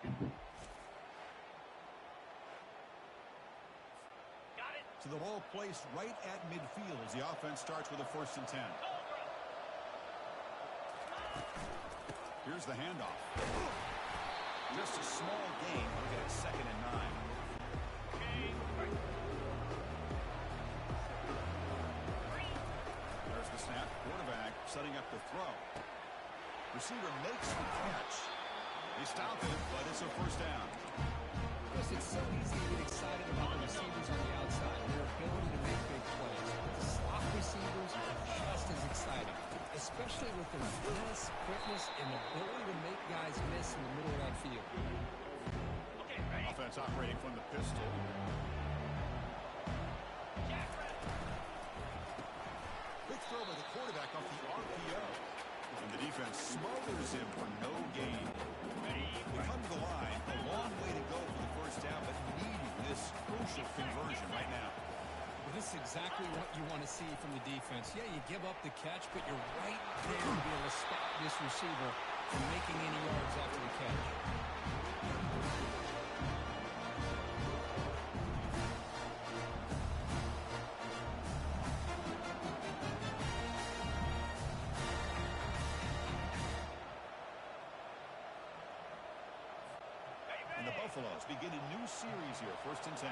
So the ball placed right at midfield as the offense starts with a 1st and 10. Here's the handoff. Just a small gain. We'll get 2nd and 9. There's the snap. Quarterback setting up the throw. Receiver makes the catch. They stop it, but it's a 1st down. Chris, it's so easy to get excited about the receivers on the outside and their ability to make big plays. But the slot receivers are just as exciting, especially with their finesse, quickness, and ability to make guys miss in the middle of that field. Offense operating from the pistol. Big throw by the quarterback off the RPO. And the defense smothers him for no gain. They come to the line. A long way to go for the 1st down, but needing this crucial conversion right now. Well, this is exactly what you want to see from the defense. Yeah, you give up the catch, but you're right there to be able to stop this receiver from making any yards after the catch. And the Buffaloes begin a new series here, 1st and 10.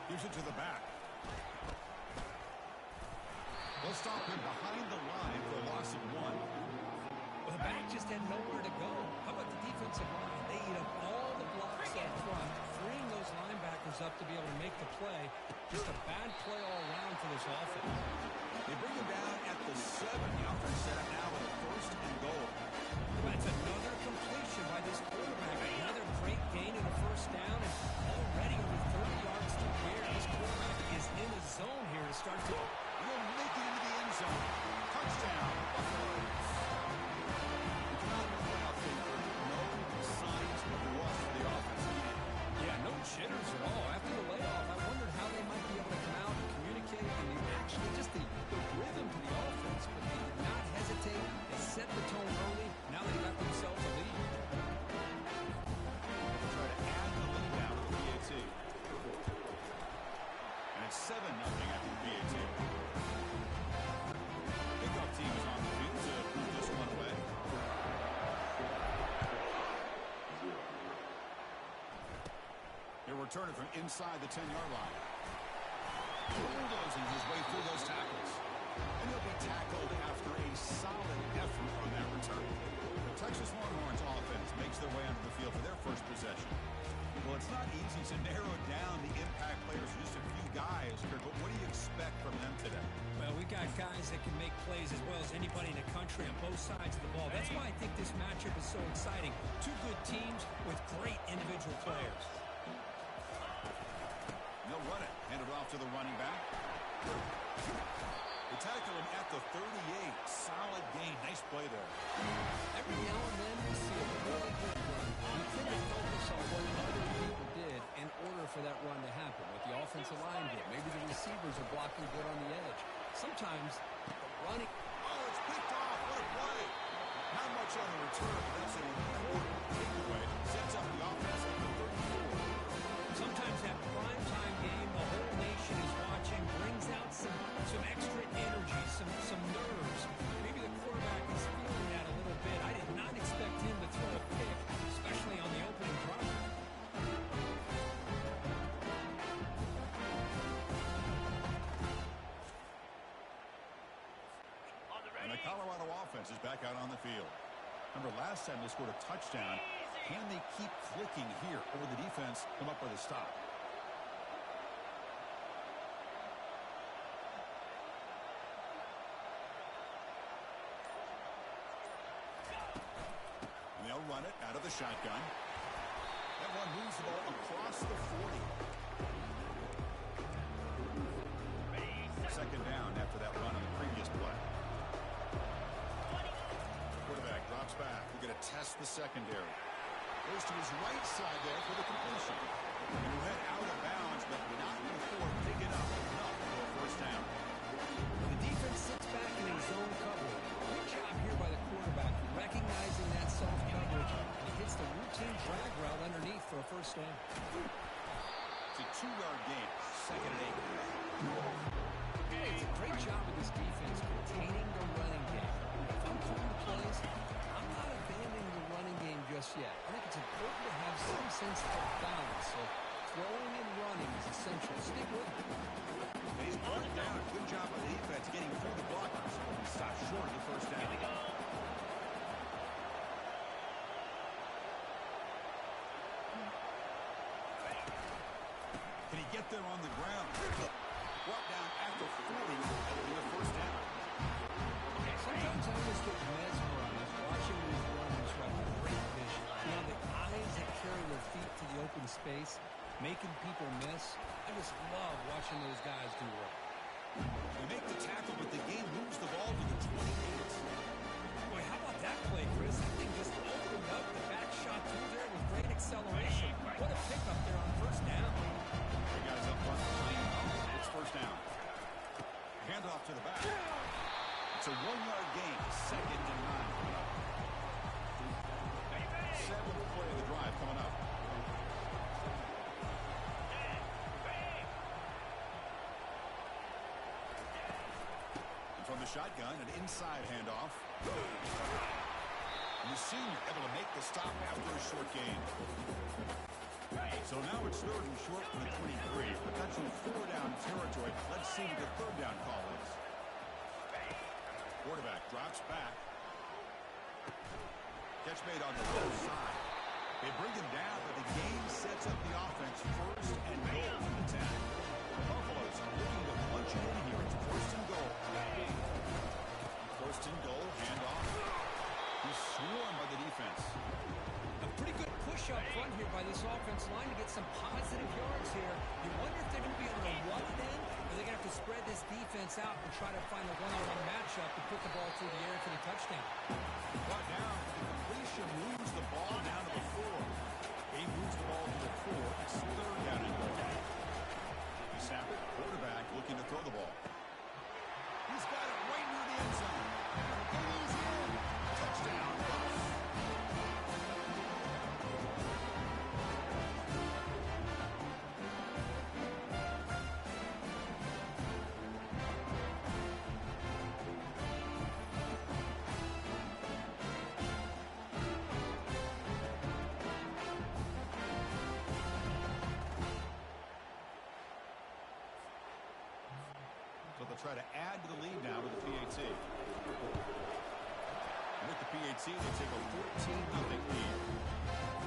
Gives it to the back. They'll stop him behind the line for a loss of 1. Well, the back just had nowhere to go. How about the defensive line? They eat up all the blocks up front, freeing those linebackers up to be able to make the play. Just a bad play all around for this offense. They bring him down at the 7. The offense set up now with a 1st and goal. That's another completion by this quarterback. Another great gain in a 1st down, and already over 30 yards to the air. This quarterback is in a zone here to start to... He'll make it into the end zone. Touchdown, Buffaloes. The phenomenal playoff favorite. No signs of rust for the offense. Yeah, no jitters at all. After the layoff, I wondered how they might be able to come out and communicate and actually just the rhythm to the offense. But they did not hesitate. They set the tone early. Now they got themselves a lead. Try to add the lead now to the PAT. And it's 7-0 after the PAT. Kickoff team is on the field to put this one away. He'll return it from inside the 10-yard line. Bulldozing his way through those tackles. And he'll be tackled after a solid effort on that return. The Texas Longhorns offense makes their way onto the field for their 1st possession. Well, it's not easy to narrow down the impact players, just a few guys, Kirk, but what do you expect from them today? Well, we got guys that can make plays as well as anybody in the country on both sides of the ball. That's why I think this matchup is so exciting. 2 good teams with great individual players. They'll run it. Hand it off to the running back. They tackle him at the 38. Solid gain. Nice play there. Every now and then we see a really good run. We tend to focus on what other people did in order for that run to happen. What the offensive line did. Maybe the receivers are blocking good on the edge. Sometimes the running... Oh, it's picked off. What a play. Not much on the return, but that's an important takeaway. Sets up the offense at the 34. Sometimes that primetime game, the whole nation is watching, brings out some extra energy, some nerves. Maybe the quarterback is feeling that a little bit. I did not expect him to throw a pick, especially on the opening drive. And the Colorado offense is back out on the field. Remember, last time they scored a touchdown. Can they keep clicking here, or will the defense come up with a stop? And they'll run it out of the shotgun. That one moves the ball across the 40. Second down after that run on the previous play. Quarterback drops back. We're going to test the secondary. Goes to his right side there for the completion. And we'll head first down. It's a 2-yard gain. Second and 8. Hey, it's a great job of this defense containing the running game. If I'm calling the plays, I'm not abandoning the running game just yet. I think it's important to have some sense of balance. So throwing and running is essential. Stick with it. He's brought down. Good job on the defense getting through the blockers. He stopped short of the first down. Can he get there on the ground? Brought down after 40. That'll be a first down. Sometimes I almost get mesmerized watching these runners who have great vision. You know, the eyes that carry their feet to the open space, making people miss. I just love watching those guys do work. They make the tackle, but the game moves the ball to the 28. Boy, how about that play, Chris? That thing just opened up the back shot through there with great acceleration. What a pickup there on first down. The guys up front playing well. It's first down. Handoff to the back. It's a 1-yard gain. Second and 9. Seventh play of the drive coming up. And from the shotgun, an inside handoff. And the senior able to make the stop after a short gain. So now it's third and short from the 23. Potential 4-down territory. Let's see what the third down call is. Quarterback drops back. Catch made on the low side. They bring him down, but the game sets up the offense first and goal from the 10. The Buffaloes are looking to punch it in here. It's first and goal. First and goal, handoff. He's swarmed by the defense. A pretty good push up front here by this offense line to get some positive yards here. You wonder if they're going to be able to run it in, or they're going to have to spread this defense out and try to find a one-on-one matchup to put the ball through the air for the touchdown. Brought down. The completion moves the ball down to the 4. He moves the ball to the 4. It's third down and goal. He snapped it. Quarterback looking to throw the ball. He's got it right near the end zone. And he's in. Touchdown. So they'll try to add to the lead now to the PAT. With the PAT, they take a 14-0 lead.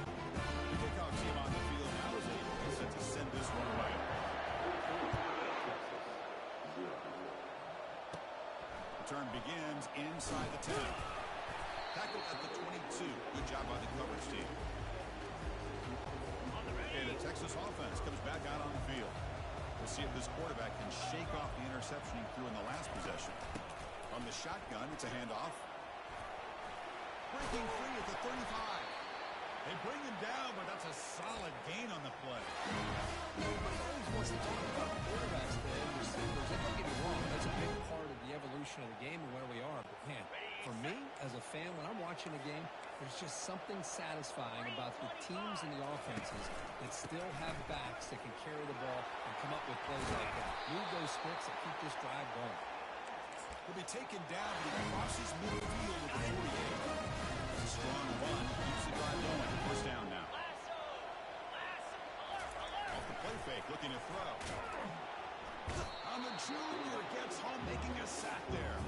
The kickoff team on the field now is set to send this one away. The turn begins inside the 10. Tackled at the 22. Good job by the coverage team. Okay, the Texas offense comes back out on the field. We'll see if this quarterback can shake off the interception he threw in the last possession. On the shotgun, it's a handoff. Breaking free at the 35. They bring him down, but that's a solid gain on the play. Nobody always wants to talk about quarterbacks today and receivers. And don't get me wrong, that's a big part of the evolution of the game and where we are. But, man, for me, as a fan, when I'm watching a game, there's just something satisfying about the teams and the offenses that still have backs that can carry the ball and come up with plays like that. Move those sticks and keep this drive going. Will be taken down, but he crosses midfield with the 48. It's a strong run. Keeps the drive going. First down now. Off the play fake, looking to throw. On the junior, gets home, making a sack there.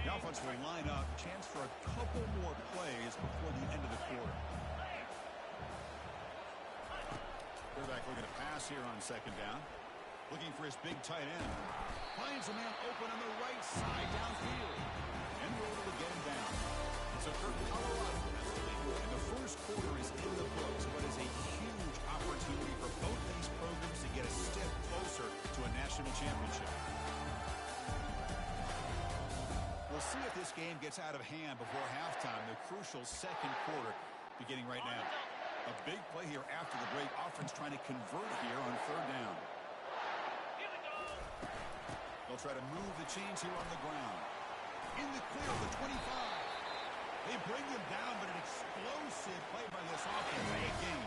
The offense will line up. Chance for a couple more plays before the end of the quarter. Quarterback looking to pass here on second down. Looking for his big tight end. Finds a man open on the right side downfield. And we're able to get him down. So for Colorado, and the first quarter is in the books, but is a huge opportunity for both these programs to get a step closer to a national championship. We'll see if this game gets out of hand before halftime. The crucial second quarter beginning right now. A big play here after the break. Offense trying to convert here on third down. They'll try to move the chains here on the ground. In the clear of the 25. They bring them down, but an explosive play by this offense. Big game.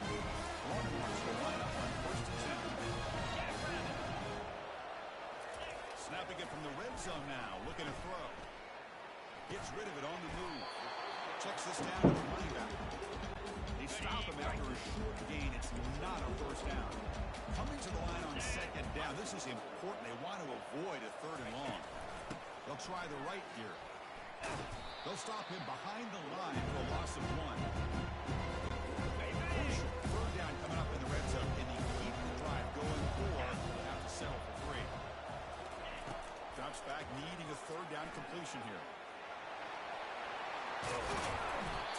Longhorns will line up on 1st and 10. Snapping it from the red zone now. Looking to throw. Gets rid of it on the move. Checks this down to the running back. They stop him after a short gain. It's not a first down. Coming to the line on 2nd down. This is important. They want to avoid a 3rd and long. They'll try the right here. They'll stop him behind the line for a loss of 1. Crucial 3rd down coming up in the red zone. Can he keep the drive going, or have to settle for 3? Drops back, needing a 3rd down completion here.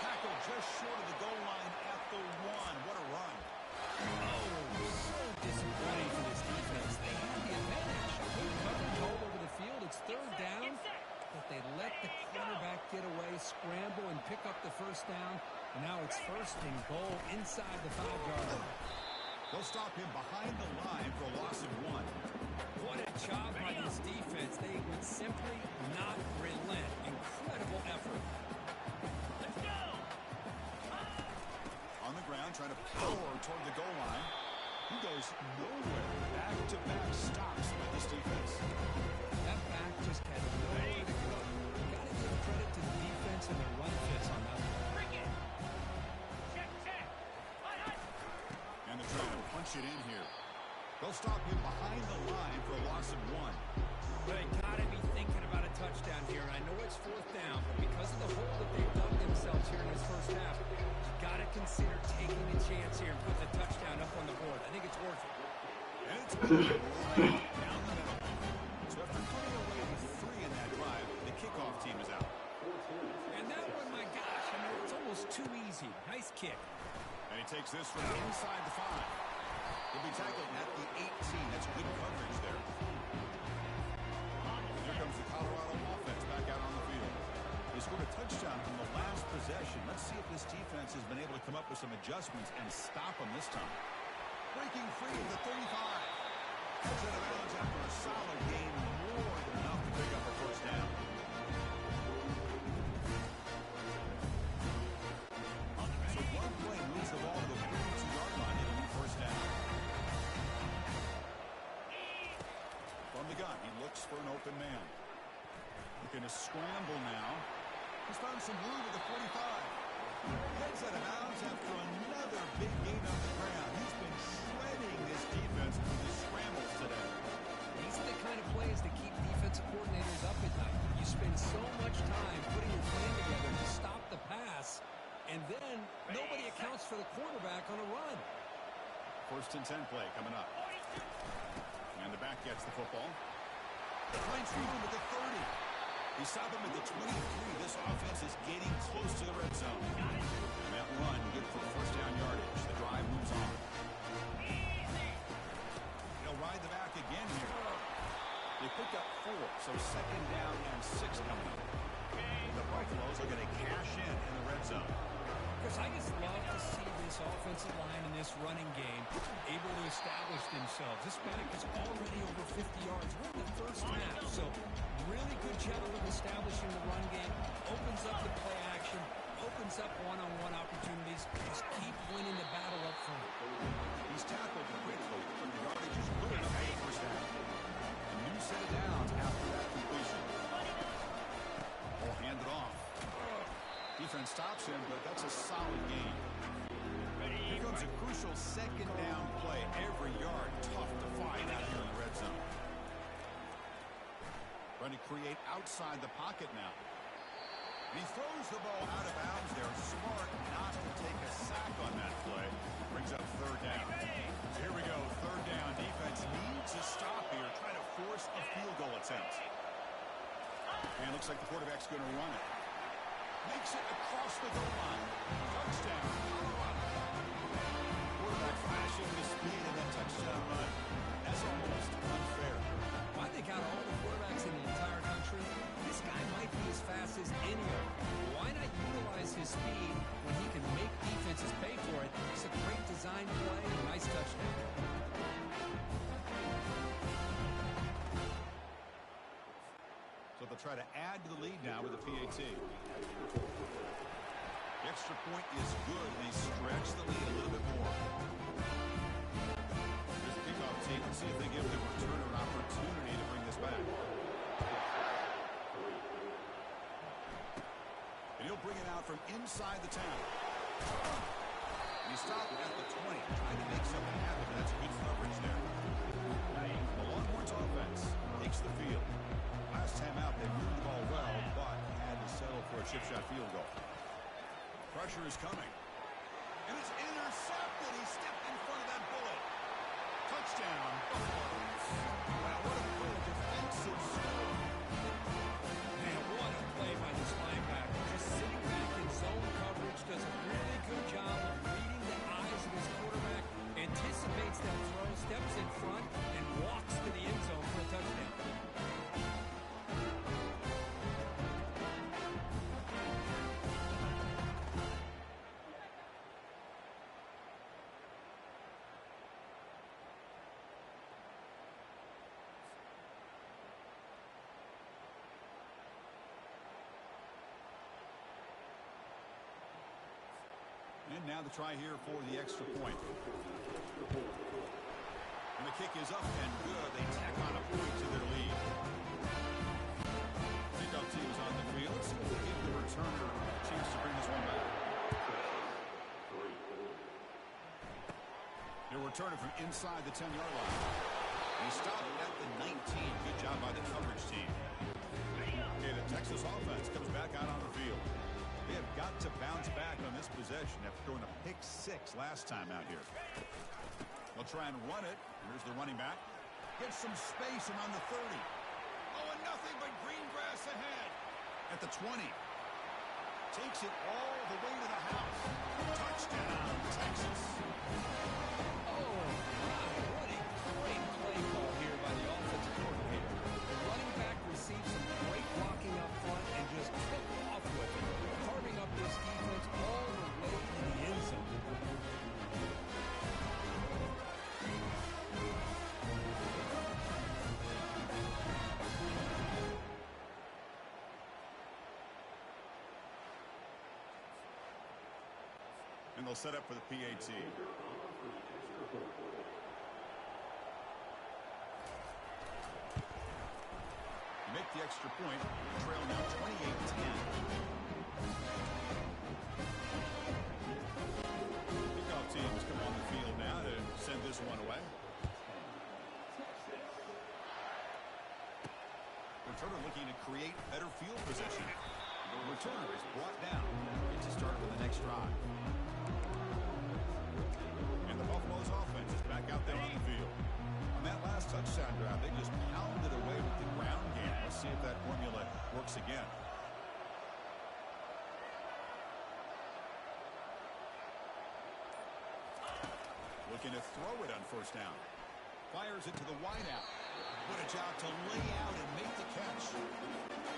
Tackle just short of the goal line at the 1. What a run. Oh, so disappointing for this defense. They had the advantage. Good coverage all over the field. It's 3rd down, but they let the quarterback get away, scramble, and pick up the 1st down. And now it's 1st and goal inside the 5-yard line. They'll stop him behind the line for a loss of 1. What a job by this defense. They would simply not relent. Incredible effort. On the ground, trying to power toward the goal line. He goes nowhere. Back-to-back stops by this defense. That back just had nowhere to go. You got to give credit to the defense and their run fits on that one. And they're trying to punch it in here. They'll stop him behind the line for a loss of 1. They got to be thinking about a touchdown here. And I know it's 4th down, but because of the hole that they've dug themselves here in this 1st half, you got to consider taking a chance here and put the touchdown up on the board. I think it's worth it. And it's right down the middle. So after putting away the 3 in that drive, the kickoff team is out. And that one, my gosh, I mean, it's almost too easy. Nice kick. And he takes this from inside the 5. He'll be tackled at the 18. That's good coverage there. Here comes the Colorado offense back out on the field. They scored a touchdown from the last possession. Let's see if this defense has been able to come up with some adjustments and stop them this time. Breaking free at the 35. Heads out of bounds after a solid game. More than enough to pick up a 1st down. So one play moves the ball to the 42-yard line in a new 1st down. From the gun, he looks for an open man. Looking to scramble now. He's found some room at the 45. Heads out of bounds after another big gain on the ground. He's been shredding this defense with his scrambles today. These are the kind of plays that keep defensive coordinators up at night. You spend so much time putting your plan together to stop the pass, and then nobody accounts for the quarterback on a run. 1st and 10 play coming up. And the back gets the football. Finds room at the 30. He stopped him at the 23. This offense is getting close to the red zone. And that run good for 1st down yardage. The drive moves on. They'll ride the back again here. They pick up 4, so 2nd down and 6 coming up. The Buffaloes are going to cash in the red zone. Chris, I just love to see this offensive line in this running game able to establish themselves. This back is already over 50 yards. We're in the 1st half, so really good job of establishing the run game. Opens up the play action, opens up one-on-one opportunities. Just keep winning the battle up front. He's tackled quickly, but the yardage is good enough for the 1st half. A new set of downs after that completion. Ball handed off. Defense stops him, but that's a solid game. Here comes a crucial 2nd down play. Every yard tough to find out here in the red zone. Trying to create outside the pocket now. And he throws the ball out of bounds there. Smart not to take a sack on that play. Brings up 3rd down. So here we go, 3rd down. Defense needs a stop here. Trying to force a field goal attempt. And looks like the quarterback's going to run it. Makes it across the goal line. Touchdown. Quarterback flashing the speed in that touchdown run. That's almost unfair. Why they got all the quarterbacks in the entire country? This guy might be as fast as any of them. Why not utilize his speed when he can make defenses pay for it? It's a great design play and a nice touchdown. So they'll try to add to the lead now with the PAT. The extra point is good. They stretch the lead a little bit more. Here's the kickoff team. Let's see if they give the returner an opportunity to bring this back. And he'll bring it out from inside the 10. And he stopped at the 20, trying to make something happen. That's good coverage there. The Longhorns offense takes the field. Last time out, they moved the ball well, but had to settle for a chip shot field goal. Pressure is coming. And it's intercepted. He stepped in front of that bullet. Touchdown. Wow, what a great defensive score. Man, what a play by this linebacker. Just sitting back in zone coverage, does a really good job of reading the eyes of his quarterback, anticipates that throw, steps in front, and walks to the end zone for a touchdown. And now the try here for the extra point. And the kick is up and good. They tack on a point to their lead. Kickoff team is on the field. Let's see if they give the returner a chance to bring this one back. They'll return it from inside the 10-yard line. And he stopped at the 19. Good job by the coverage team. Okay, the Texas offense comes back out on the field. They have got to bounce back on this possession after throwing a pick 6 last time out here. They'll try and run it. Here's the running back. Gets some space around the 30. Oh, and nothing but green grass ahead. At the 20. Takes it all the way to the house. Touchdown, Texas. Oh, my, what a great play call here by the offensive coordinator. The running back received some great blocking up front and just took off with it, carving up this defense all the way to the end zone. And they'll set up for the PAT. Make the extra point. Trail now 28-10. Kickoff teams come on the field now to send this one away. Returner looking to create better field position. The returner is brought down. Gets to start with the next drive. And the Buffalo's offense is back out there on the field. On that last touchdown drive, they just pounded away with the ground game. Let's see if that formula works again. Looking to throw it on first down. Fires it to the wideout. What a job to lay out and make the catch.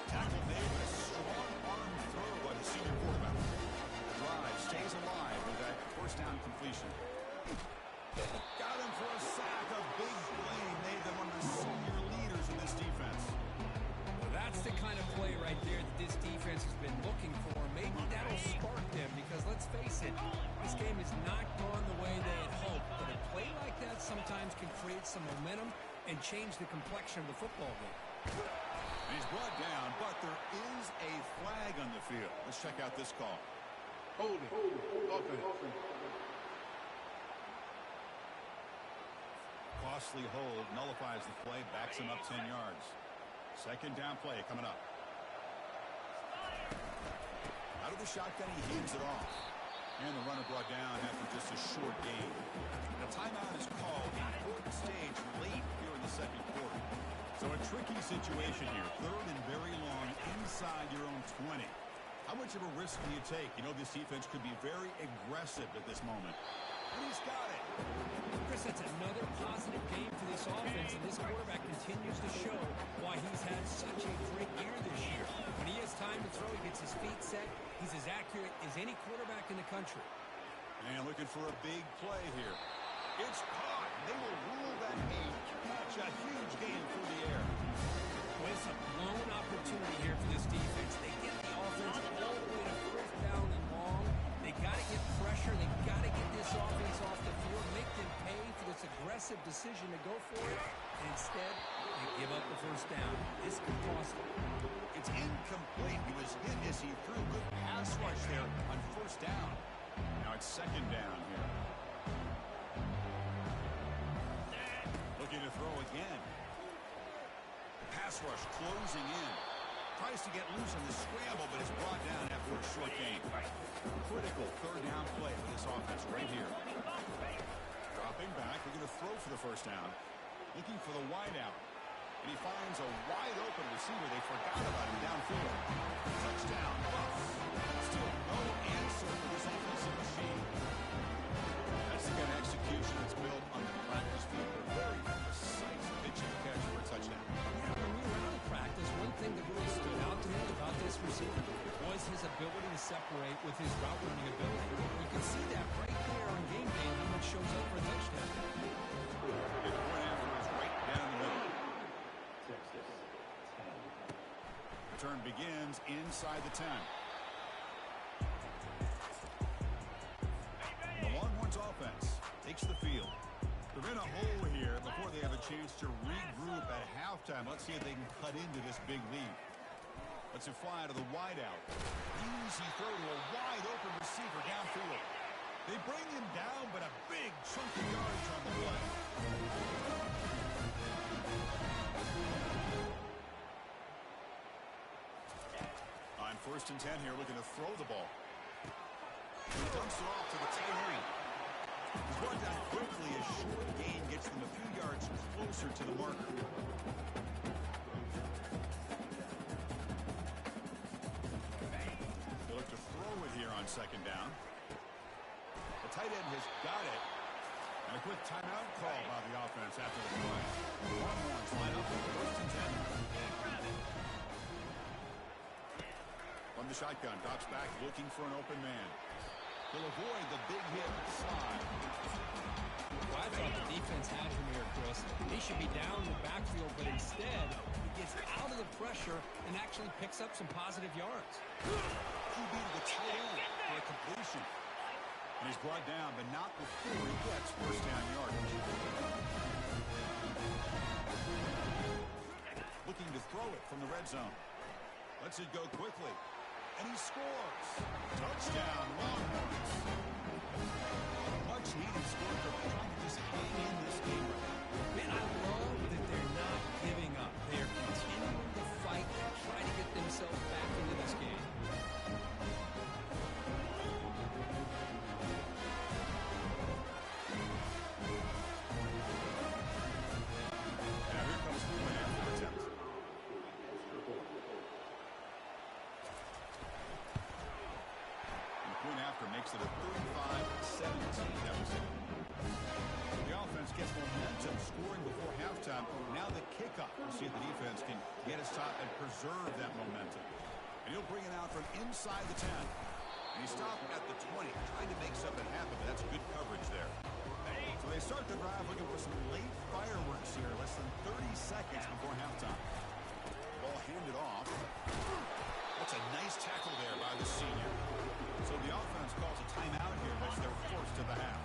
Tackle made with a strong arm throw by the senior quarterback. The drive stays alive with that first down completion. Got him for a sack. A big play made them one of the senior leaders in this defense. Well, that's the kind of play right there that this defense has been looking for. Maybe that'll spark them because, let's face it, this game has not gone the way they had hoped. But a play like that sometimes can create some momentum and change the complexion of the football game. And he's brought down, but there is a flag on the field. Let's check out this call. Holding. Offense. Costly hold nullifies the play, backs him up 10 yards. Second down play coming up. Out of the shotgun, he hands it off. And the runner brought down after just a short gain. The timeout is called. Important stage late here in the second quarter. So a tricky situation here. Third and very long inside your own 20. How much of a risk do you take? You know this defense could be very aggressive at this moment. And he's got it. Chris, that's another positive game for this offense, and this quarterback continues to show why he's had such a great year this year. When he has time to throw, he gets his feet set. He's as accurate as any quarterback in the country. And looking for a big play here. It's caught. They will rule that a catch. A huge gain through the air. Well, it's a blown opportunity decision to go for it, and instead, they give up the first down. This could cost them. It's incomplete. He was hit as he threw. Good pass rush there on first down. Now it's second down here. Looking to throw again. Pass rush closing in. Tries to get loose on the scramble, but is brought down after a short gain. Critical third down play for this offense right here. Dropping back. We're going to throw for the first down. Looking for the wide out. And he finds a wide open receiver. They forgot about him downfield. Touchdown. Still no answer for this offensive machine. That's the kind of execution that's built on the practice field. Very precise pitch and catch for a touchdown. Yeah, when we were out of practice, one thing that really stood out to me about this receiver was his ability to separate with his route running ability. You can see that right there on game day and how much shows up for a touchdown. And the point after is right down the middle. Return begins inside the 10. The Longhorns offense takes the field. They're in a hole here before they have a chance to regroup at halftime. Let's see if they can cut into this big lead. Let's it fly to the wide out. Easy throw to a wide open receiver downfield. They bring him down, but a big chunk of yards on the play. On 1st and 10 here, looking to throw the ball. He dumps it off to the tight end. He's brought down quickly. A short gain gets them a few yards closer to the marker. They look to throw it here on second down. The tight end has got it. And a quick timeout call by the offense after the play. Longhorns line up with 1st and 10. From the shotgun, drops back, looking for an open man. He'll avoid the big hit slide. Well, I thought the defense had him here, Chris. He should be down in the backfield, but instead, he gets out of the pressure and actually picks up some positive yards. QB to the tight end for a completion. And he's brought down, but not before he gets first down yardage. Looking to throw it from the red zone. Lets it go quickly. And he scores. Touchdown, Longhorns. Much needed score. They're trying to just hang in this game. Man, I love that they're not giving up. They're continuing to fight and try to get themselves back into this game. Now here comes the point after attempt. Point after makes it a 35-17 deficit. The offense gets momentum scoring before halftime. Now the kickoff. We'll see if the defense can get a stop and preserve that momentum. And he'll bring it out from inside the 10. And he stopped at the 20, trying to make something happen, but that's good coverage there. So they start the drive looking for some late fireworks here, less than 30 seconds before halftime. Ball handed off. That's a nice tackle there by the senior. So the offense calls a timeout here as they're forced to the half.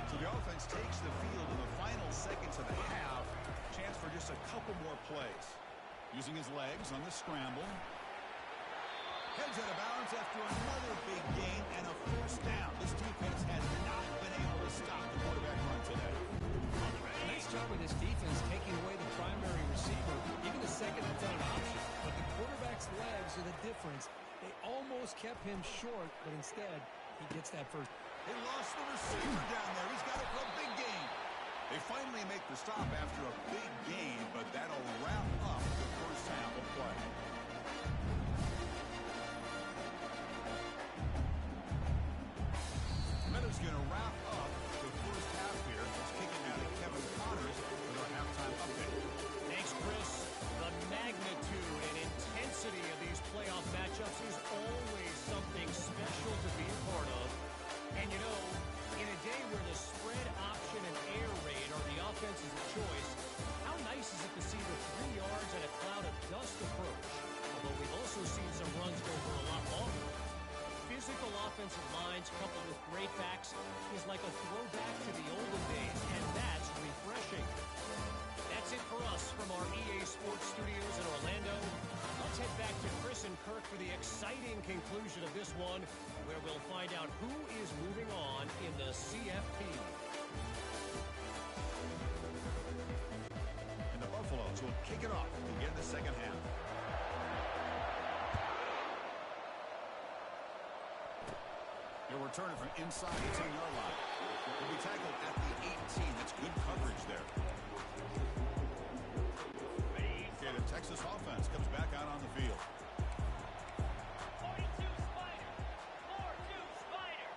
So the offense takes the field in the final seconds of the half. Chance for just a couple more plays. Using his legs on the scramble. Heads out of bounds after another big gain and a first down. This defense has not been able to stop the quarterback run today. Nice job with this defense taking away the primary receiver, even the second and third option. But the quarterback's legs are the difference. They almost kept him short, but instead, he gets that first. They lost the receiver down there. He's got it for a big gain. They finally make the stop after a big gain, but that'll wrap up the first half of play. Meadows going to wrap up the first half here. Let's kick it now to Kevin Connors with our halftime update. Thanks, Chris. The magnitude and intensity of these playoff matchups is always something special to be a part of. And you know, in a day where the spread option and air raid are the offenses of choice, how nice is it to see the 3 yards and a cloud of dust approach? Although we've also seen some runs go for a lot longer. Physical offensive lines coupled with great backs is like a throwback to the olden days, and that's refreshing. refreshing. That's it for us from our EA Sports Studios in Orlando. Let's head back to Chris and Kirk for the exciting conclusion of this one, where we'll find out who is moving on in the CFP. And the Buffaloes will kick it off to begin the second half. He'll return it from inside the 10-yard line. He'll be tackled at the 18. That's good coverage there. Okay, the Texas offense comes back out on the field. 42 Spider. 4-2 Spider.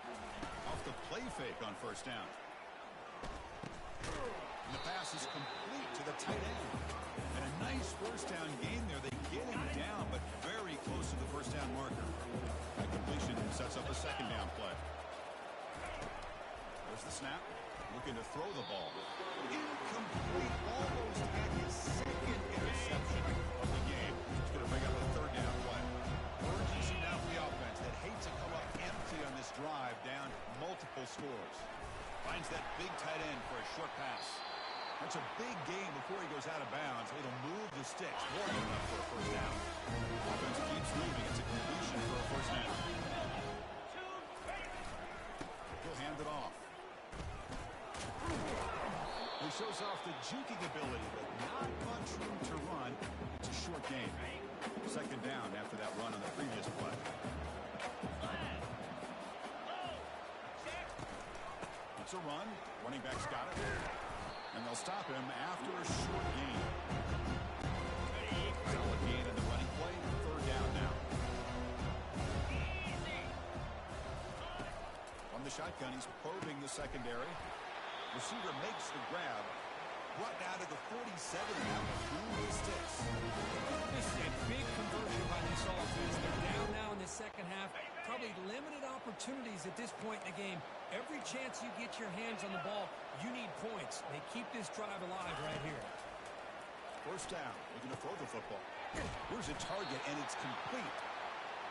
Off the play fake on first down. And the pass is complete to the tight end. And a nice first down gain there. They get him down, but very close to the first down marker. That completion sets up a second down play. There's the snap. Looking to throw the ball. Incomplete. Almost had his second interception of the game. He's going to bring up a third down play. Urgency now for the offense that hates to come up empty on this drive, down multiple scores. Finds that big tight end for a short pass. That's a big game before he goes out of bounds. It'll move the sticks. More than enough for a first down. Offense keeps moving. It's a completion for a first down. He'll hand it off. He shows off the juking ability, but not much room to run. It's a short game. Second down after that run on the previous play. It's a run. Running back's got it. And they'll stop him after a short gain. Solid gain in the running play. Third down now. From the shotgun, he's probing the secondary. Receiver makes the grab. Brought down to the 47 now through the sticks. This is a big conversion by this offense. They're down now in the second half. Probably limited opportunities at this point in the game. Every chance you get your hands on the ball, you need points. They keep this drive alive right here. First down. Looking to throw the football. Here's a target, and it's complete.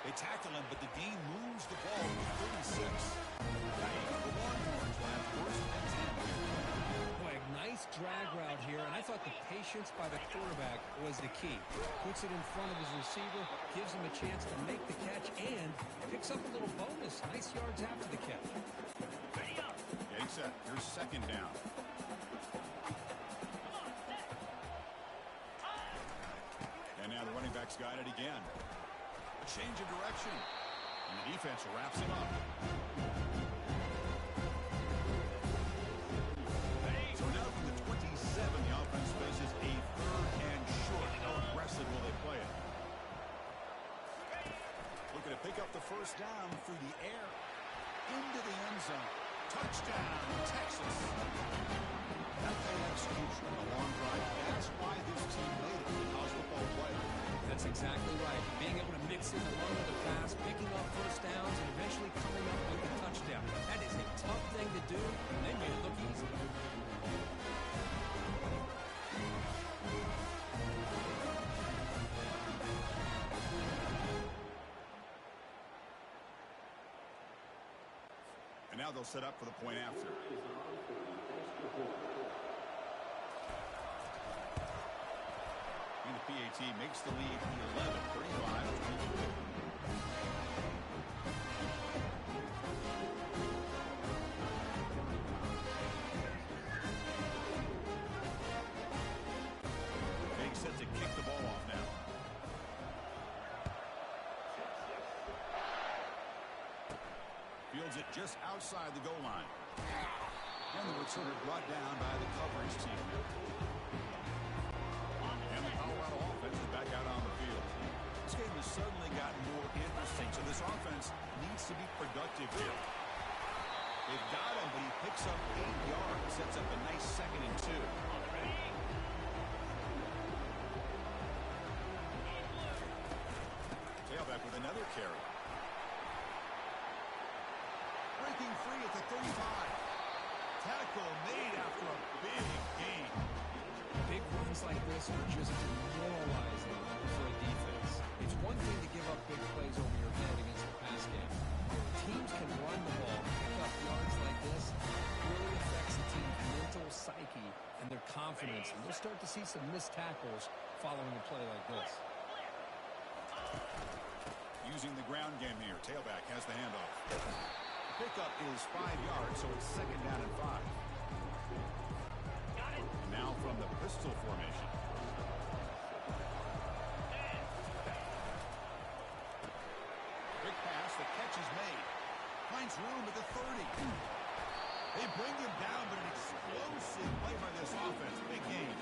They tackle him, but the gain moves the ball to 36. The Longhorns will have first and 10. Boy, a nice drag route here, and I thought the patience by the quarterback was the key. Puts it in front of his receiver, gives him a chance to make the catch, and picks up a little bonus. Nice yards after the catch. Getting set. Here's second down. And now the running back's got it again. A change of direction. And the defense wraps him up. So now from the 27, the offense faces a third and short. How aggressive will they play it? Looking to pick up the first down through the air. Into the end zone. Touchdown, Texas. That kind of execution on a long drive. That's why this team made it a college football player. That's exactly right. Being able to mix in the run with the pass, picking up first downs, and eventually coming up with a touchdown. That is a tough thing to do, and they made it look easy. And now they'll set up for the point after. And the PAT makes the lead 11, 35-22. Being set to kick the ball off now. Fields it just outside the goal line. And the returner brought down by the coverage team. And the Colorado offense is back out on the field. This game has suddenly gotten more interesting, so this offense needs to be productive here. They've got him, but he picks up 8 yards, sets up a nice 2nd and 2. Tailback with another carry. Breaking free at the 35. Tackle made after a big gain. Big runs like this are just demoralizing for a defense. It's one thing to give up big plays over your head against the pass game. Teams can run the ball, pick up yards like this. It really affects the team's mental psyche and their defense, and we'll start to see some missed tackles following a play like this. Using the ground game here. Tailback has the handoff. Pickup is 5 yards, so it's 2nd down and 5. Got it. And now from the pistol formation. Quick pass. The catch is made. Finds room at the 30. They bring him down, but an explosive play by this offense. Big game.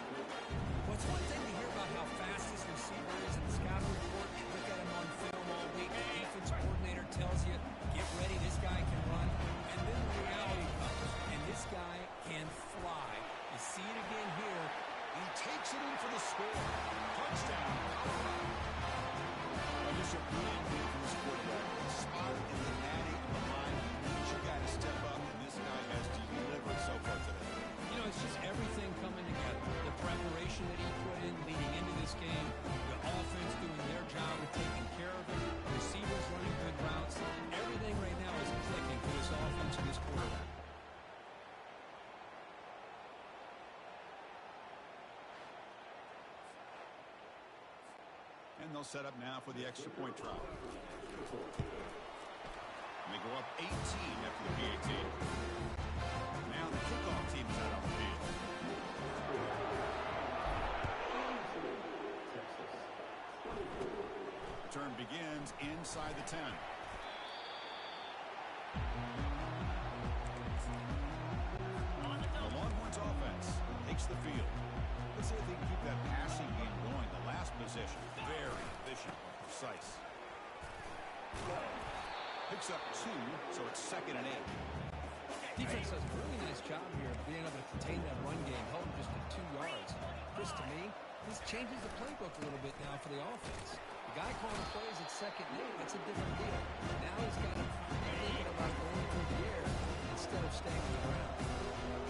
Well, it's one thing to hear about how fast this receiver is in the scouting report. You look at him on film all week. The defense coordinator tells you, get ready, this guy can run. And then the reality comes, and this guy can fly. You see it again here. He takes it in for the score. Touchdown. Well, just a brilliant game from this quarterback. Spot in the natty of the line. He needs your guy to step up, and this guy has delivered so far today. You know, it's just everything coming together. The preparation that he put in leading into this game, the offense doing their job of taking care of it, receivers running good routes. Everything right now is clicking for this offense and this quarterback. And they'll set up now for the extra point try. And they go up 18 after the PAT. Now the kickoff team is out on the field. Return begins inside the 10. The Longhorns offense takes the field. Let's see if they can keep that passing game going. The last possession, very efficient and precise. Picks up 2, so it's 2nd and 8. Defense does a really nice job here of being able to contain that run game, held him just to 2 yards. Chris, to me, this changes the playbook a little bit now for the offense. The guy calling plays at 2nd and 8, that's a different deal. Now he's got to be thinking about going through the air instead of staying on the ground.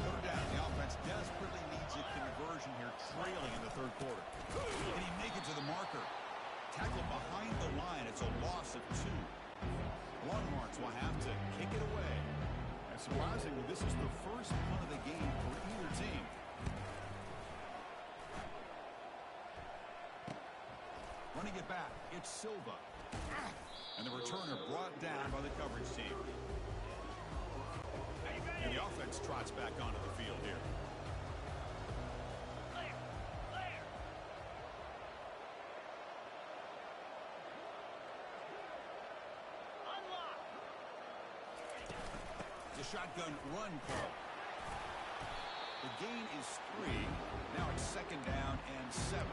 3rd down, the offense desperately needs a conversion here, trailing in the 3rd quarter. Can he make it to the marker? Tackle behind the line, it's a loss of 2. Longhorns will have to kick it away. And surprisingly, this is the first punt of the game for either team. Running it back, it's Silva. And the returner brought down by the coverage team. And the offense trots back onto the field here. Clear. Clear. Unlock. The shotgun run call. The gain is 3. Now it's 2nd down and 7.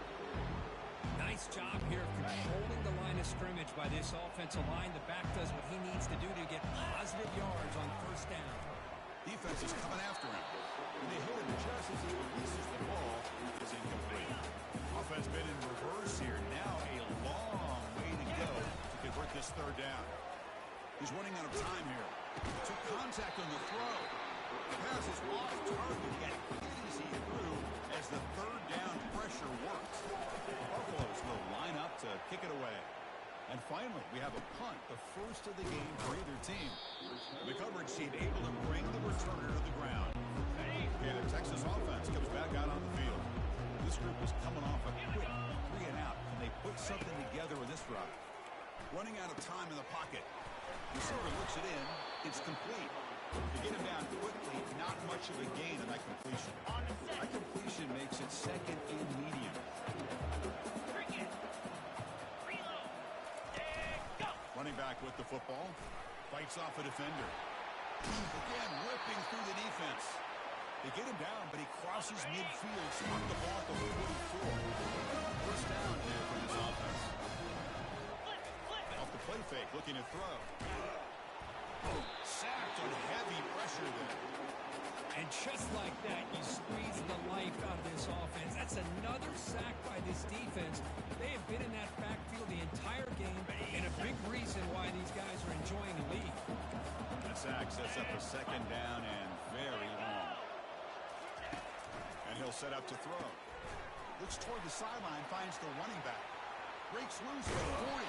Nice job here of controlling the line of scrimmage by this offensive line. The back does what he needs to do to get positive yards on 1st down. Defense is coming after him. And they hit him just as he releases the ball. It's incomplete. Offense been in reverse here. Now a long way to go to convert this 3rd down. He's running out of time here. Took contact on the throw. The pass is off target and easy through as the 3rd down pressure works. The Buffaloes will line up to kick it away. And finally, we have a punt, the first of the game for either team. The coverage team able to bring the returner to the ground. And the Texas offense comes back out on the field. This group is coming off a quick 3 and out, and they put something together with this drive. Running out of time in the pocket. Receiver looks it in. It's complete. To get him down quickly, not much of a gain on that completion. That completion makes it 2nd and medium. Bring it. Reload. And go. Running back with the football. Fights off a defender. Again, ripping through the defense. They get him down, but he crosses midfield, struck the ball at the 44. 1st down here for this offense. Flip it. Off the play fake, looking to throw. Sacked on heavy pressure there. And just like that, you squeeze the life out of this offense. That's another sack by this defense. They have been in that backfield the entire game, and a big reason why these guys are enjoying the lead. That sack sets up a 2nd down and very long. And he'll set up to throw. Looks toward the sideline, finds the running back. Breaks loose at 40.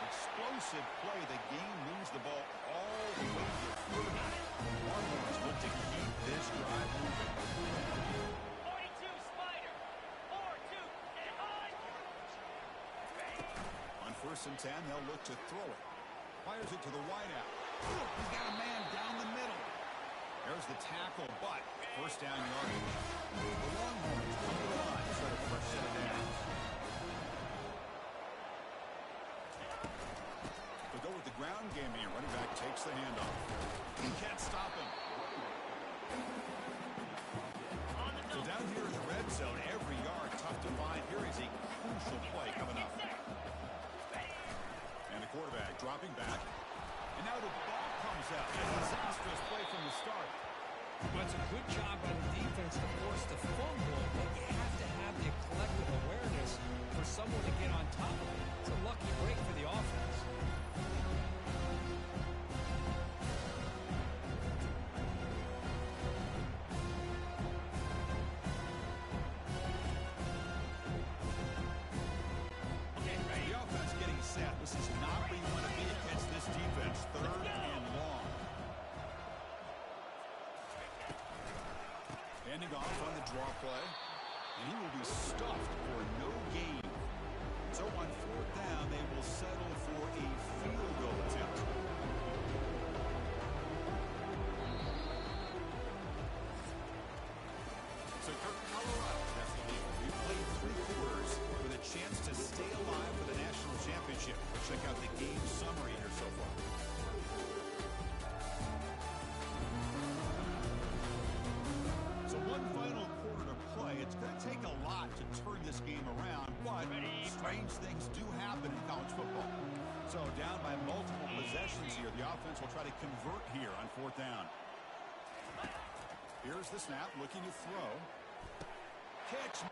Explosive play. The game moves the ball all the way to 30. Longhorns look to keep this drive moving. 42 Spider. first and 10, they'll look to throw it. Fires it to the wideout. He's got a man down the middle. There's the tackle, but first down yardage. The Longhorns come to the line to try to fresh set it down. They'll go with the ground game here. Running back takes the handoff. He can't stop him. So down here in the red zone, every yard tough to find. Here is a crucial play coming up. And the quarterback dropping back. And now the ball comes out. A disastrous play from the start. Well, it's a good job by the defense to force the fumble, but you have to have the collective awareness for someone to get on top of it. It's a lucky break for the offense. The offense getting set. This is not where you want to be against this defense. Third and long. Handing off on the draw play. And he will be stuffed for no gain. So on fourth down, they will settle for a field goal attempt. So Kirk, Colorado has the lead. We've played 3 quarters with a chance to stay alive for the national championship. Let's check out the game summary here so far. So one final quarter to play. It's going to take a lot to turn this game around, but strange things do happen in college football. So down by multiple possessions here, the offense will try to convert here on fourth down. Here's the snap, looking to throw. Catch.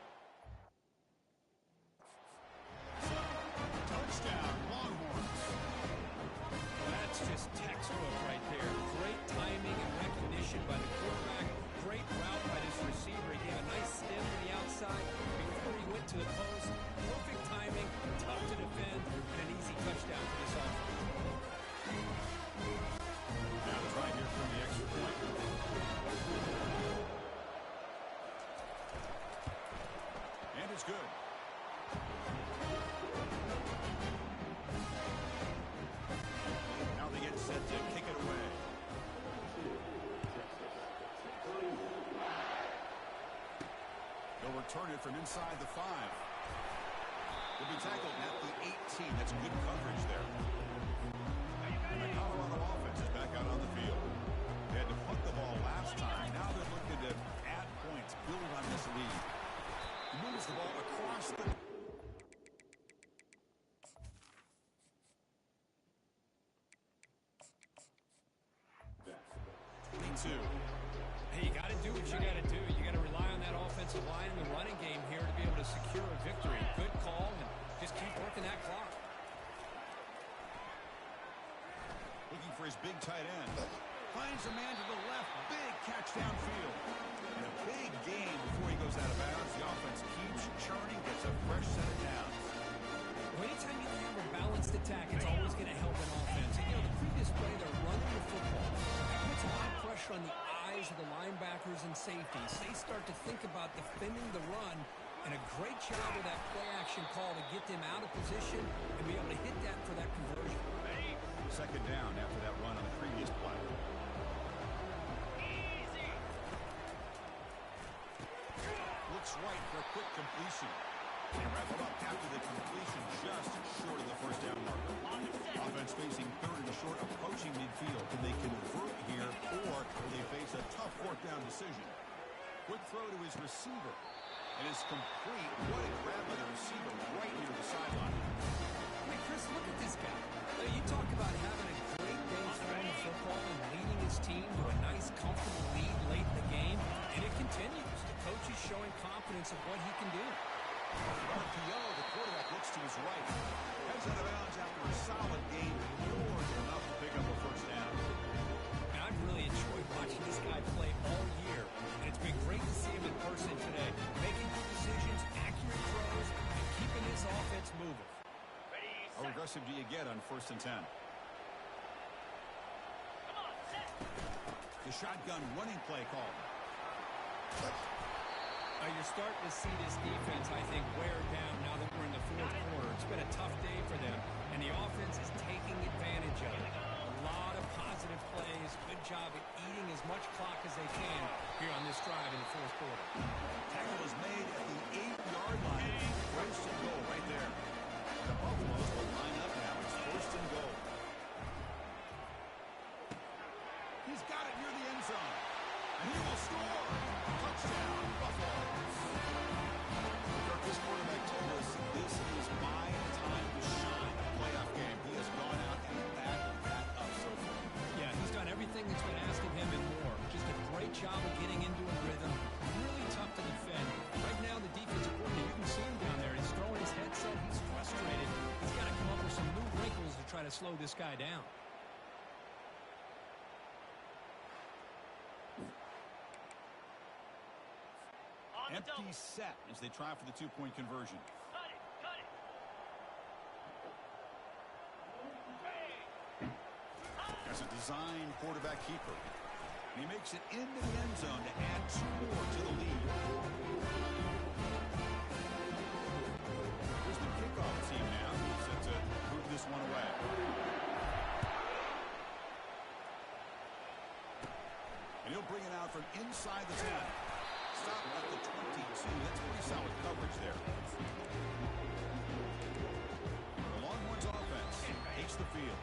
Touchdown, Longhorns. That's just textbook right there. Great timing and recognition by the quarterback. Great route by this receiver. He gave a nice stem to the outside before he went to the post. Perfect timing, tough to defend, and an easy touchdown for this offense. Now try here from the extra point. And it's good. Now they get set to kick it away. They'll return it from inside the 5. Will be tackled at the 18. That's good coverage there. And the Colorado offense is back out on the field. They had to punt the ball last time. Now they're looking to add points, build on this lead. He moves the ball across the... 22. Hey, you got to do what you got to do. You got to rely on that offensive line in the running game here to be able to secure a victory. Good call, and just keep working that clock. Looking for his big tight end. Finds a man to the left. Big catch downfield. And a big gain before he goes out of bounds. The offense keeps churning, gets a fresh set of downs. Well, anytime you have a balanced attack, it's always going to help an offense. And, the previous play, they're running the football. That puts a lot of pressure on the eyes of the linebackers and safeties. They start to think about defending the run, and a great job with that play-action call to get them out of position and be able to hit that for that conversion. Second down after that run on the previous play. Looks right for a quick completion. They wrap it up after the completion, just short of the first down marker. Offense facing third and short, approaching midfield. Can they convert here, or will they face a tough fourth down decision? Quick throw to his receiver. And it's complete. What a grab by the receiver right near the sideline. I mean, Chris, look at this guy. You talk about having a great day throwing the football and leading his team to a nice, comfortable lead late in the game, and it continues. The coach is showing confidence of what he can do. RPO, the quarterback looks to his right. Heads out of bounds after a solid game. More than enough to pick up a first down. And I've really enjoyed watching this guy play all year, and it's been great to see him in person today, making good decisions, accurate throws, and keeping this offense moving. How aggressive do you get on 1st and 10? The shotgun running play called. You're starting to see this defense, I think, wear down now that we're in the fourth quarter. It's been a tough day for them, and the offense is taking advantage of it. A lot of positive plays. Good job at eating as much clock as they can here on this drive in the fourth quarter. Tackle is made at the 8-yard line. First and goal right there. The Buffaloes will line up now. It's first and goal. He's got it near the end zone. And he will score. Touchdown, Buffaloes. This quarterback told us this is my time to shine. A playoff game. He has gone out and backed that up so far. Yeah, he's done everything that's been asked of him and more. Just a great job of getting into a rhythm. Really tough to defend. Right now, the defensive coordinator, you can see him down there. He's throwing his headset. He's frustrated. He's got to come up with some new wrinkles to try to slow this guy down. Empty set as they try for the two-point conversion. Cut it, cut it. As a design quarterback keeper. And he makes it into the end zone to add 2 more to the lead. Here's the kickoff team now. Set to move this one away. And he'll bring it out from inside the 10. Stop at the 22. That's pretty solid coverage there. The Longhorns offense takes the field.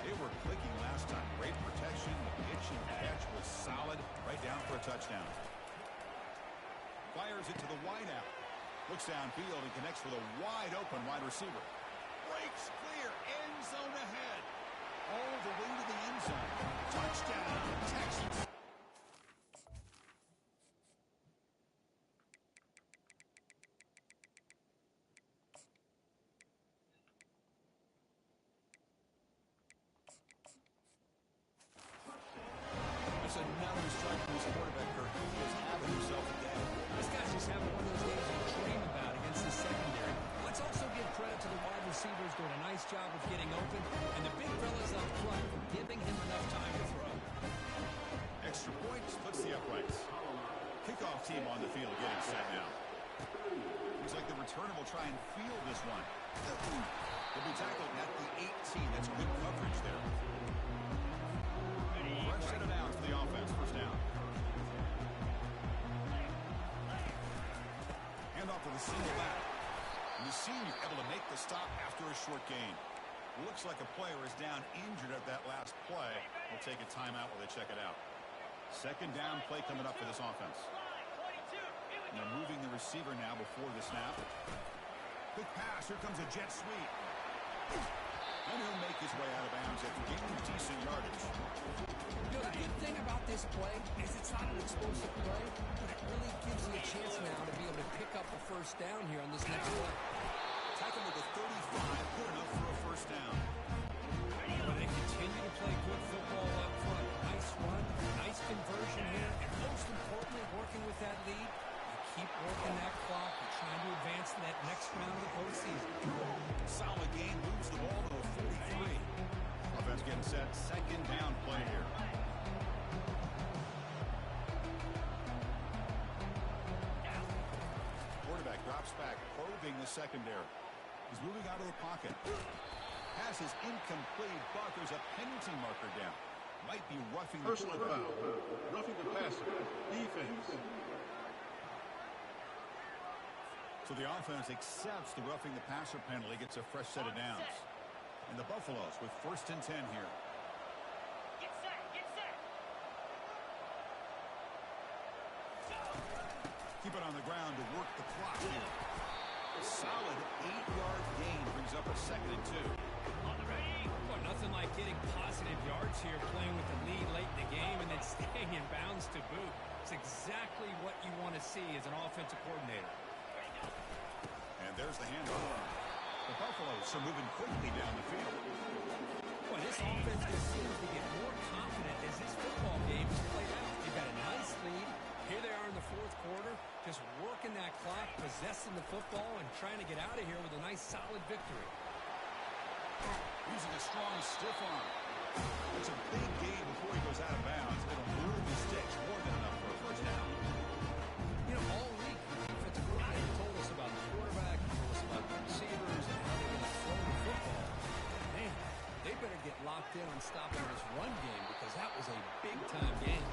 They were clicking last time. Great protection. The pitch and catch was solid. Right down for a touchdown. Fires it to the wideout. Looks downfield and connects with a wide open wide receiver. Breaks clear. End zone ahead. All the way to the end zone. Touchdown, Texas. Another strike from his quarterback, Kirk. He is having himself a day. This guy's just having one of those games you dream about against the secondary. Let's also give credit to the wide receivers doing a nice job of getting open, and the big fellas up front for giving him enough time to throw. Extra point splits the uprights. Kickoff team on the field getting set now. Looks like the returner will try and field this one. He'll be tackled at the 18. That's good coverage there. Fresh set of downs for the offense. First down. Hand off to the single back. And the senior able to make the stop after a short gain. Looks like a player is down injured at that last play. We'll take a timeout while they check it out. Second down play coming up for this offense. And they're moving the receiver now before the snap. Quick pass. Here comes a jet sweep. And he'll make his way out of bounds after gaining decent yardage. You know, the good thing about this play is it's not an explosive play, but it really gives you a chance now to be able to pick up a first down here on this next play. Tackle with a 35, good enough for a first down. Well, they continue to play good football up front. Nice run, nice conversion here, and most importantly, working with that lead, you keep working that clock. You're trying to advance to that next round of the postseason. Solid game, moves the ball to a 43. Offense getting set, second down play here. Quarterback drops back, probing the secondary. He's moving out of the pocket. Pass is incomplete, but there's a penalty marker down. Might be roughing the Personal foul. Roughing the passer. Defense. So the offense accepts the roughing the passer penalty, gets a fresh set of downs. And the Buffaloes with first and 10 here. Get set, get set. Keep it on the ground to work the clock here. A solid 8-yard gain brings up a second and 2. On the ready. Well, nothing like getting positive yards here, playing with the lead late in the game, and then staying in bounds to boot. It's exactly what you want to see as an offensive coordinator. And there's the handoff. The Buffaloes are moving quickly down the field. Well, this offense just seems to get more confident as this football game is played out. They've got a nice lead. Here they are in the fourth quarter, just working that clock, possessing the football, and trying to get out of here with a nice, solid victory. Using a strong stiff arm. It's a big gain before he goes out of bounds. It'll move the sticks more than enough for a first down. You know, all week, locked in on stopping this run game because that was a big-time game.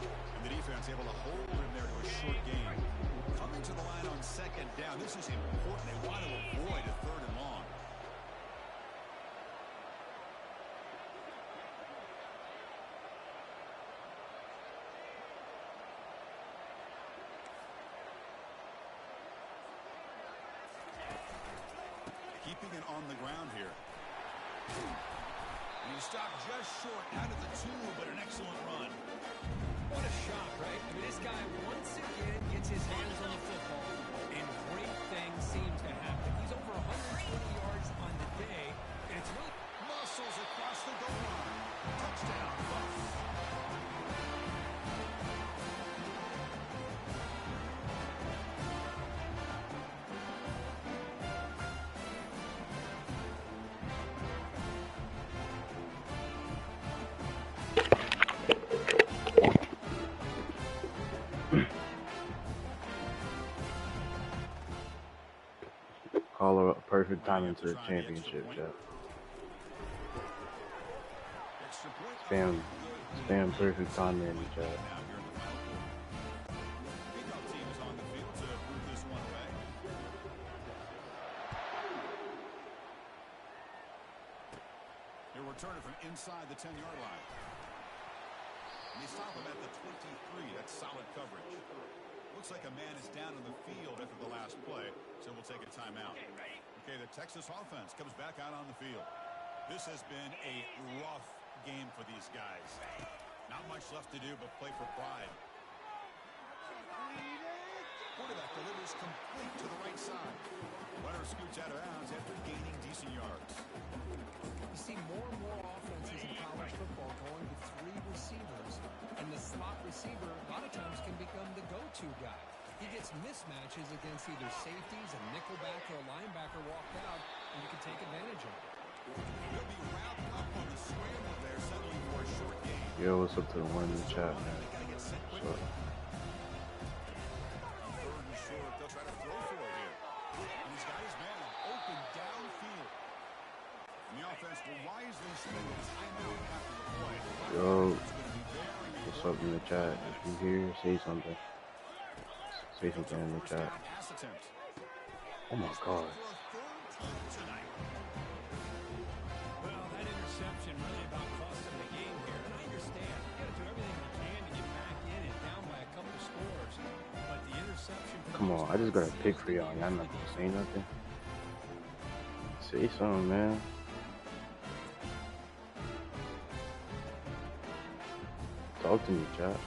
And the defense able to hold him there to a short game. Coming to the line on second down. This is important. They want to avoid a third and long. Keeping it on the ground here. And he stopped just short out of the 2, but an excellent run. What a shot, right? I mean, this guy once again gets his hands on the football, and great things seem to happen. He's over 120 yards on the day, and it's really Muscles across the goal line. Touchdown, Bucks. Call her a perfect timing to the championship, Jeff. Spam perfect timing in the chat. He'll return it from inside the 10-yard line. And they stop him at the 23. That's solid coverage. Looks like a man is down on the field after the last play, so we'll take a timeout. Okay, the Texas offense comes back out on the field. This has been a rough game for these guys. Not much left to do but play for pride. Quarterback delivers complete to the right side. Runner scoots out of bounds after gaining decent yards. You see more and more offenses in college football going with 3 receivers, and the slot receiver a lot of times can become the go-to guy. He gets mismatches against either safeties, a nickelback, or a linebacker walked out, and you can take advantage of it. He'll be wrapped up on the scramble there, settling for a short game. Yo, what's up to the one in the chat, man? What's up? Third and short, they'll try to throw for it here. And he's got his man open downfield. And the offense will wisely spend a timeout after the play. Yo, what's up in the chat? If you hear, say something. Say something in the chat. Oh my God. Well, that interception really about cost him the game here. And I understand. You got to do everything you can to get back in and down by a couple scores. But the interception... Come on, I just got a pick for y'all. Y'all not gonna say nothing? Say something, man. Talk to me, chat.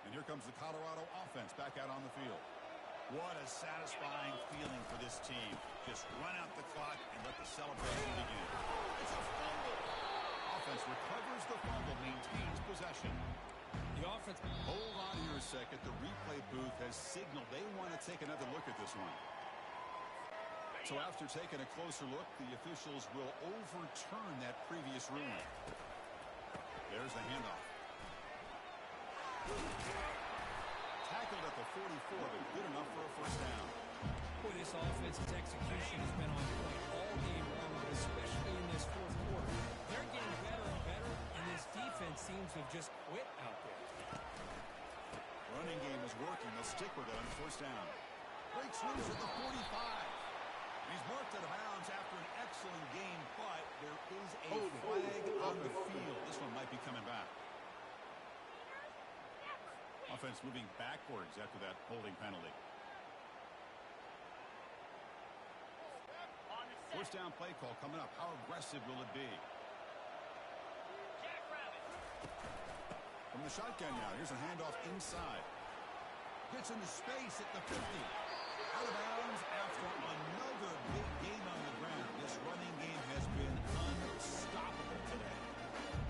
And here comes the Colorado offense back out on the field. What a satisfying feeling for this team. Just run out the clock and let the celebration begin. It's a fumble. Offense recovers the fumble, maintains possession. The offense... Hold on here a second. The replay booth has signaled they want to take another look at this one. So after taking a closer look, the officials will overturn that previous ruling. There's the handoff. Tackled at the 44, but good enough for a first down. Boy, this offensive execution has been on point all game long, but especially in this fourth quarter. They're getting better and better, and this defense seems to have just quit out there. Running game is working. They'll stick with it on first down. Breaks loose at the 45. He's marked out of bounds after an excellent game, but there is a flag on the field. This one might be coming back. Offense moving backwards after that holding penalty. First down play call coming up. How aggressive will it be? From the shotgun now, here's a handoff inside. Gets into space at the 50. Out of bounds after another big game on the ground. This running game has been unstoppable today.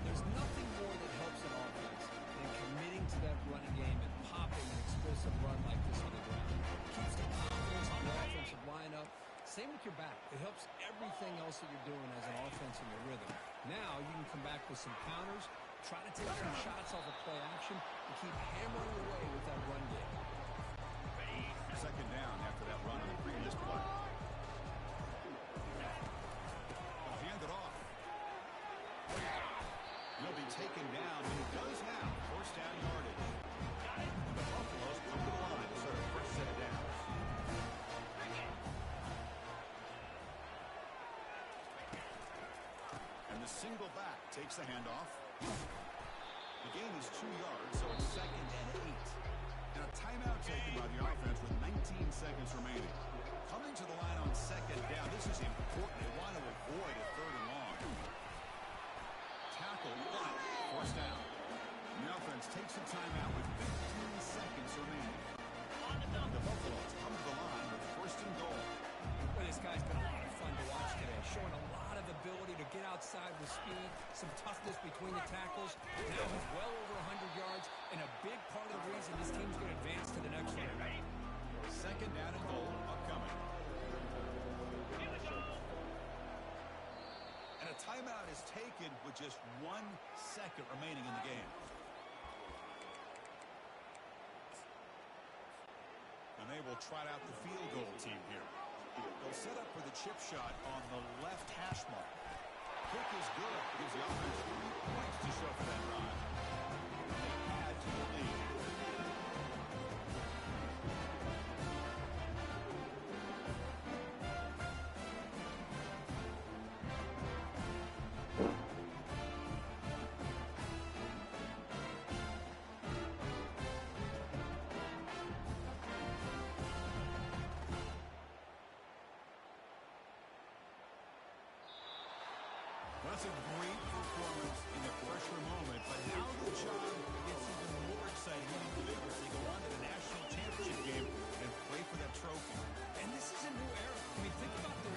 There's nothing more that helps an offense than committing to that running game and popping an explosive run like this on the ground. It keeps the confidence on the offensive lineup. Same with your back. It helps everything else that you're doing as an offense in your rhythm. Now you can come back with some counters, try to take some shots off of play action, and keep hammering away with that run game. Second down after that run on the previous play. taken down, and he does have first down yardage. The Buffaloes come to the line to start their first set of downs. And the single back takes the handoff. The gain is 2 yards, so it's 2nd and 8. And a timeout taken by the offense with 19 seconds remaining. Coming to the line on 2nd down, this is important. They want to avoid a 3rd and long. Tackle, forced down. And the offense takes a timeout with 15 seconds remaining. The Buffaloes come to the line with 1st and goal. Well, this guy's been a lot of fun to watch today, showing a lot of ability to get outside with speed, some toughness between the tackles. Now he's well over 100 yards, and a big part of the reason this team's going to advance to the next round. 2nd down and goal upcoming. And a timeout is taken with just 1 second remaining in the game. And they will trot out the field goal team here. They'll set up for the chip shot on the left hash mark. Kick is good. Gives the offense 3 points to show for that drive. They add to the lead. That's a great performance in the pressure moment, but now the job gets even more exciting and bigger as they go on to the national championship game and play for that trophy. And this is a new era. I mean, think about the